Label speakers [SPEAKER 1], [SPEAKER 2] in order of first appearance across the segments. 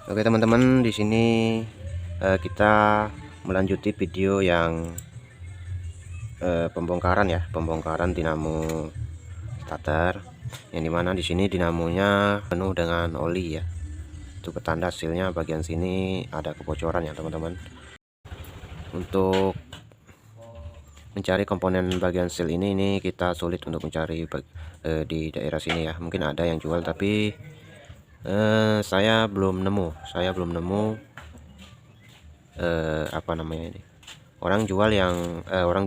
[SPEAKER 1] Oke teman-teman, di sini kita melanjuti video yang pembongkaran dinamo starter, yang dimana di sini dinamonya penuh dengan oli ya. Itu petanda sealnya bagian sini ada kebocoran ya teman-teman. Untuk mencari komponen bagian seal ini kita sulit untuk mencari di daerah sini ya. Mungkin ada yang jual tapi saya belum nemu apa namanya ini, orang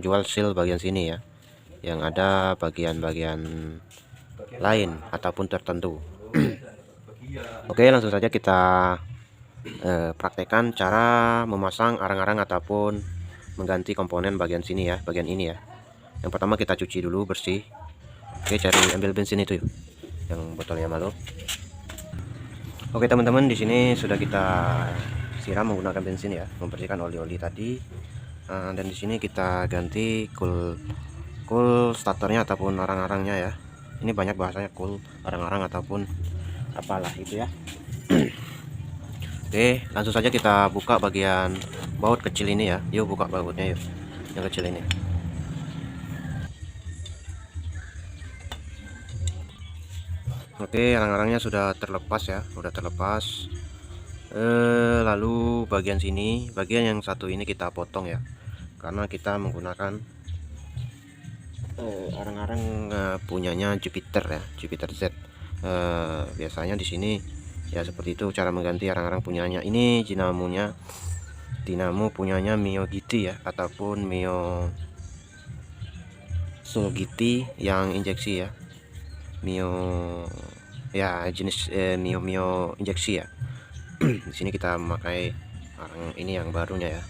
[SPEAKER 1] jual seal bagian sini ya, yang ada bagian-bagian lain ataupun tertentu. Oke, langsung saja kita praktekkan cara memasang arang-arang ataupun mengganti komponen bagian sini ya, bagian ini ya. Yang pertama kita cuci dulu bersih. Oke, ambil bensin itu yuk, yang botolnya malu. Oke teman-teman, di sini sudah kita siram menggunakan bensin ya, membersihkan oli-oli tadi. Dan di sini kita ganti cool starternya ataupun arang-arangnya ya. Ini banyak bahasanya, cool, arang-arang ataupun apalah itu ya. Oke, langsung saja kita buka bagian baut kecil ini ya. Yuk buka bautnya yuk, yang kecil ini. Oke, arang-arangnya sudah terlepas ya, sudah terlepas. Lalu bagian sini, bagian yang satu ini kita potong ya, karena kita menggunakan arang-arang punyanya Jupiter ya, Jupiter Z. Biasanya di sini ya seperti itu cara mengganti arang-arang punyanya. Ini dinamo punyanya Mio GT ya, ataupun Mio Soul GT yang injeksi ya. Mio ya, jenis Mio injeksi ya. Di sini kita memakai arang ini yang barunya ya.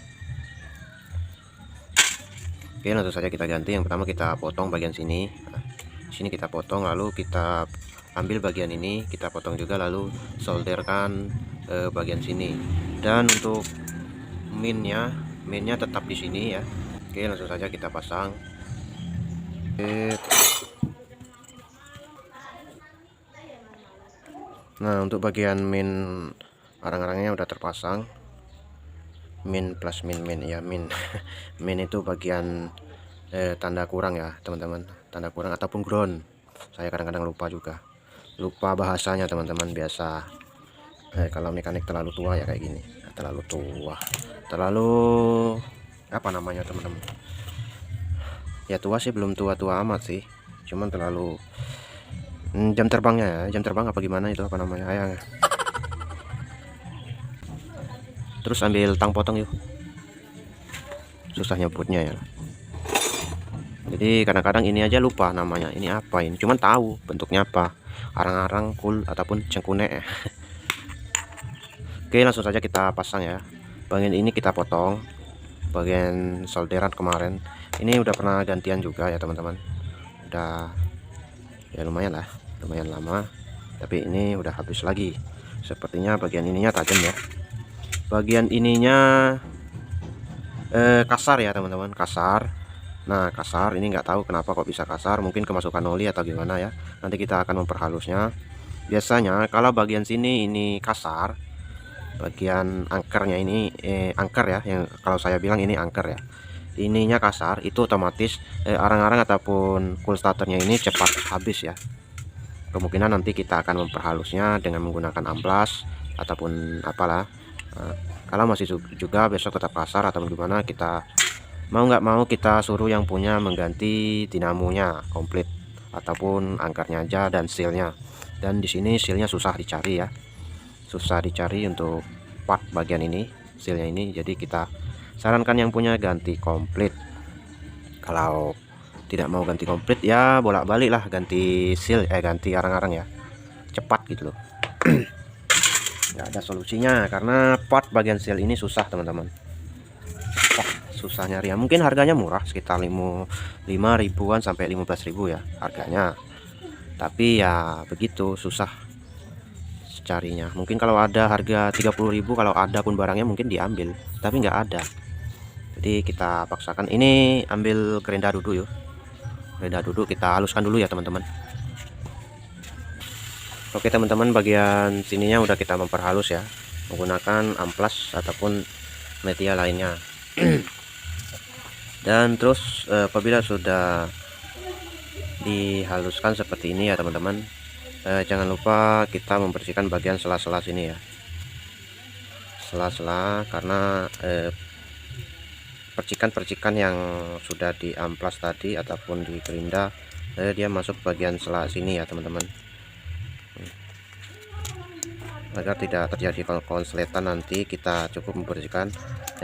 [SPEAKER 1] Oke, langsung saja kita ganti. Yang pertama kita potong bagian sini. Nah, sini kita potong, lalu kita ambil bagian ini, kita potong juga, lalu solderkan bagian sini. Dan untuk minnya tetap di sini ya. Oke, langsung saja kita pasang. Oke. Nah, untuk bagian min arang-arangnya udah terpasang. Min plus min ya, min min itu bagian tanda kurang ya teman-teman, tanda kurang ataupun ground. Saya kadang-kadang lupa bahasanya teman-teman. Biasa kalau mekanik terlalu tua ya kayak gini, terlalu apa namanya teman-teman ya, tua sih belum tua-tua amat sih, cuman terlalu jam terbangnya ya, jam terbang apa gimana itu, apa namanya ya. Terus ambil tang potong yuk, susah nyebutnya ya. Jadi kadang-kadang ini aja lupa namanya, ini apa ini, cuman tahu bentuknya apa, arang-arang, cool ataupun cengkunek ya. Oke, langsung saja kita pasang ya. Bagian ini kita potong, bagian solderan kemarin ini udah pernah gantian juga ya teman-teman, udah ya lumayan lama, tapi ini udah habis lagi. Sepertinya bagian ininya tajam ya, bagian ininya kasar ya teman-teman, kasar. Nah, kasar ini nggak tahu kenapa kok bisa kasar, mungkin kemasukan oli atau gimana ya. Nanti kita akan memperhalusnya. Biasanya kalau bagian sini ini kasar, bagian angkernya ini angker ya, yang kalau saya bilang ini angker ya, ininya kasar, itu otomatis arang-arang ataupun cool starternya ini cepat habis ya. Kemungkinan nanti kita akan memperhalusnya dengan menggunakan amplas ataupun apalah. Kalau masih juga besok tetap kasar atau gimana, kita mau nggak mau kita suruh yang punya mengganti dinamonya komplit ataupun angkarnya aja dan sealnya. Dan di sini sealnya susah dicari ya, susah dicari untuk part bagian ini, sealnya ini. Jadi kita sarankan yang punya ganti komplit. Kalau tidak mau ganti komplit ya bolak-balik lah ganti seal, ganti arang-arang ya, cepat gitu loh. Nggak ada solusinya karena part bagian seal ini susah teman-teman, susah nyari ya. Mungkin harganya murah, sekitar 5 ribuan sampai 15.000 ya harganya, tapi ya begitu susah carinya. Mungkin kalau ada harga 30.000, kalau ada pun barangnya mungkin diambil, tapi nggak ada. Jadi kita paksakan ini, ambil gerenda duduk yuk, gerenda duduk kita haluskan dulu ya teman-teman. Oke teman-teman, bagian sininya udah kita memperhalus ya, menggunakan amplas ataupun media lainnya. Dan terus apabila sudah dihaluskan seperti ini ya teman-teman, jangan lupa kita membersihkan bagian sela-sela sini ya, sela-sela, karena percikan-percikan yang sudah diamplas tadi ataupun di gerinda, dia masuk bagian sela sini ya teman-teman. Agar tidak terjadi konsletan, nanti kita cukup membersihkan.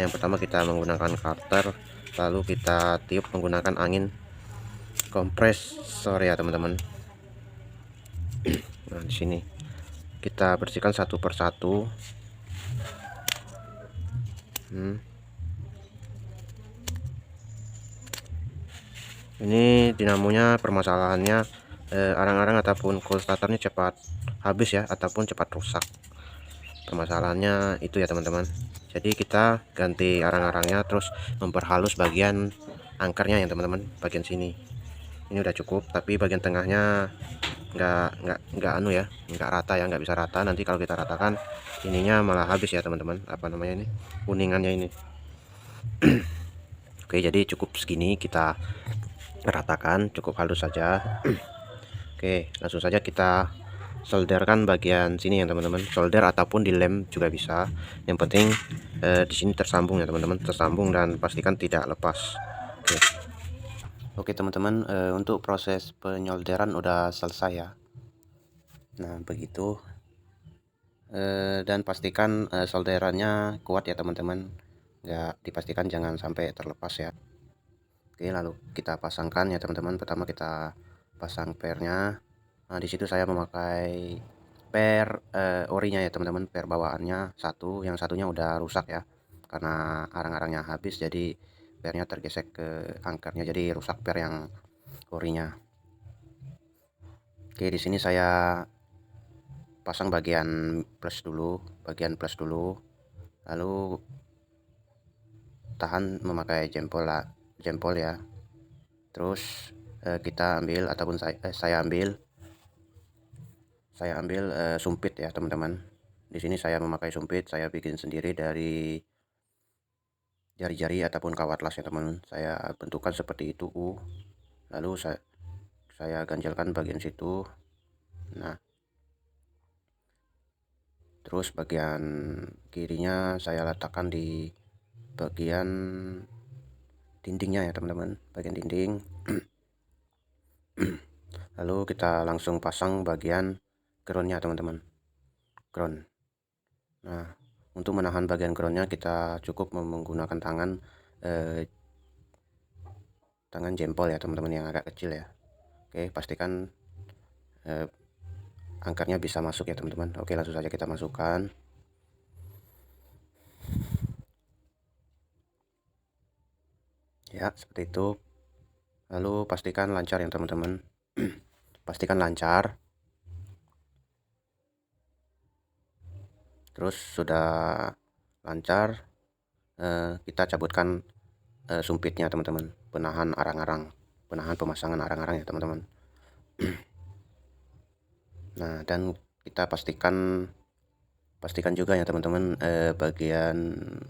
[SPEAKER 1] Yang pertama kita menggunakan cutter, lalu kita tiup menggunakan angin kompresor ya teman-teman. Nah, di sini kita bersihkan satu persatu. Ini dinamonya permasalahannya arang-arang ataupun cool starternya cepat habis ya, ataupun cepat rusak. Permasalahannya itu ya teman-teman. Jadi kita ganti arang-arangnya, terus memperhalus bagian angkernya ya teman-teman, bagian sini. Ini udah cukup, tapi bagian tengahnya nggak anu ya, nggak rata ya, nggak bisa rata. Nanti kalau kita ratakan ininya malah habis ya teman-teman, apa namanya ini, kuningannya ini. Oke, jadi cukup segini, kita ratakan, cukup halus saja. Oke, langsung saja kita solderkan bagian sini ya teman-teman. Solder ataupun dilem juga bisa, yang penting di sini tersambung ya teman-teman, tersambung dan pastikan tidak lepas. Oke teman-teman, untuk proses penyolderan udah selesai ya. Nah begitu, dan pastikan solderannya kuat ya teman-teman, nggak dipastikan jangan sampai terlepas ya. Oke, lalu kita pasangkan ya teman-teman. Pertama kita pasang pernya. Nah disitu saya memakai per orinya ya teman-teman, per bawaannya satu, yang satunya udah rusak ya karena arang-arangnya habis, jadi pernya tergesek ke angkernya, jadi rusak per yang orinya. Oke, di sini saya pasang bagian plus dulu, lalu tahan memakai jempol ya. Terus kita ambil ataupun saya ambil sumpit ya teman-teman. Di sini saya memakai sumpit, saya bikin sendiri dari jari-jari ataupun kawat las ya teman-teman. Saya bentukkan seperti itu, lalu saya ganjalkan bagian situ. Nah terus bagian kirinya saya letakkan di bagian dindingnya ya teman-teman, bagian dinding. Lalu kita langsung pasang bagian groundnya teman-teman, ground. Nah untuk menahan bagian groundnya kita cukup menggunakan tangan jempol ya teman-teman, yang agak kecil ya. Oke, pastikan angkernya bisa masuk ya teman-teman. Oke, langsung saja kita masukkan. Ya seperti itu. Lalu pastikan lancar ya teman-teman. Pastikan lancar. Terus sudah lancar, kita cabutkan sumpitnya teman-teman, penahan arang-arang, penahan pemasangan arang-arang ya teman-teman. Nah dan kita pastikan juga ya teman-teman, bagian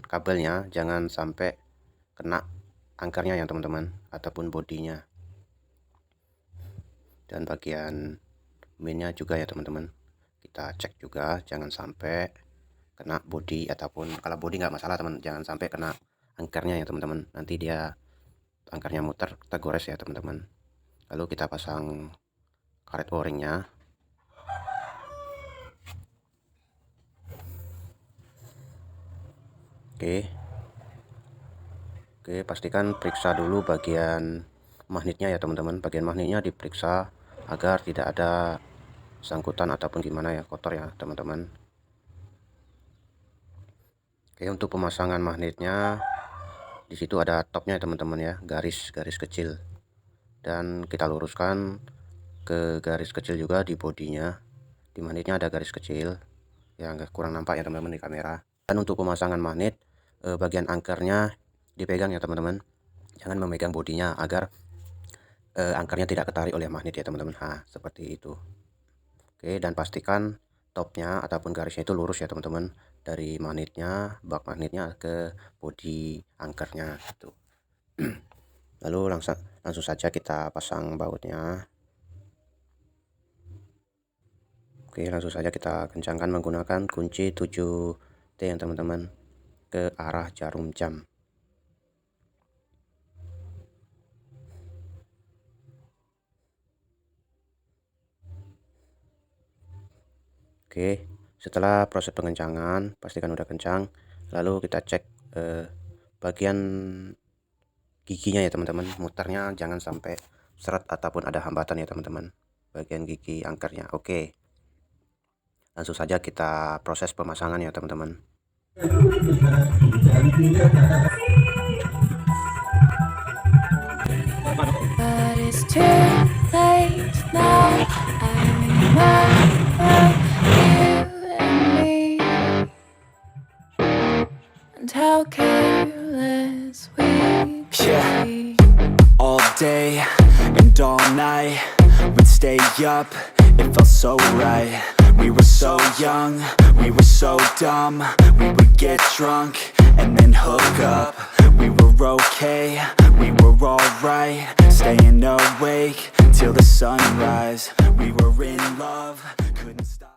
[SPEAKER 1] kabelnya jangan sampai kena angkernya ya teman-teman, ataupun bodinya. Dan bagian minnya juga ya teman-teman, kita cek juga jangan sampai kena bodi, ataupun kalau bodi nggak masalah teman, jangan sampai kena angkernya ya teman-teman, nanti dia angkernya muter, kita gores ya teman-teman. Lalu kita pasang karet o-ringnya. Oke, pastikan periksa dulu bagian magnetnya ya teman-teman. Bagian magnetnya diperiksa agar tidak ada sangkutan ataupun gimana ya, kotor ya teman-teman. Oke, untuk pemasangan magnetnya di situ ada topnya ya teman-teman ya, garis kecil, dan kita luruskan ke garis kecil juga di bodinya. Di magnetnya ada garis kecil yang kurang nampak ya teman-teman di kamera. Dan untuk pemasangan magnet, bagian angkernya dipegang ya teman-teman, jangan memegang bodinya agar angkernya tidak ketarik oleh magnet ya teman-teman. Nah seperti itu. Oke, dan pastikan topnya ataupun garisnya itu lurus ya teman-teman, dari magnetnya, bak magnetnya ke bodi angkernya gitu. Lalu langsung saja kita pasang bautnya. Oke, langsung saja kita kencangkan menggunakan kunci 7T ya teman-teman, ke arah jarum jam. Oke, setelah proses pengencangan pastikan udah kencang, lalu kita cek bagian giginya ya teman-teman, muternya jangan sampai seret ataupun ada hambatan ya teman-teman, bagian gigi angkernya. Oke, langsung saja kita proses pemasangan ya teman-teman.
[SPEAKER 2] But it's too late now. I remember you and me, and how careless we could be.
[SPEAKER 3] All day and all night, we'd stay up, it felt so right. We were so young, we were so dumb. We would get drunk and then hook up. We were okay, we were alright, staying awake till the sunrise. We were in love, couldn't stop.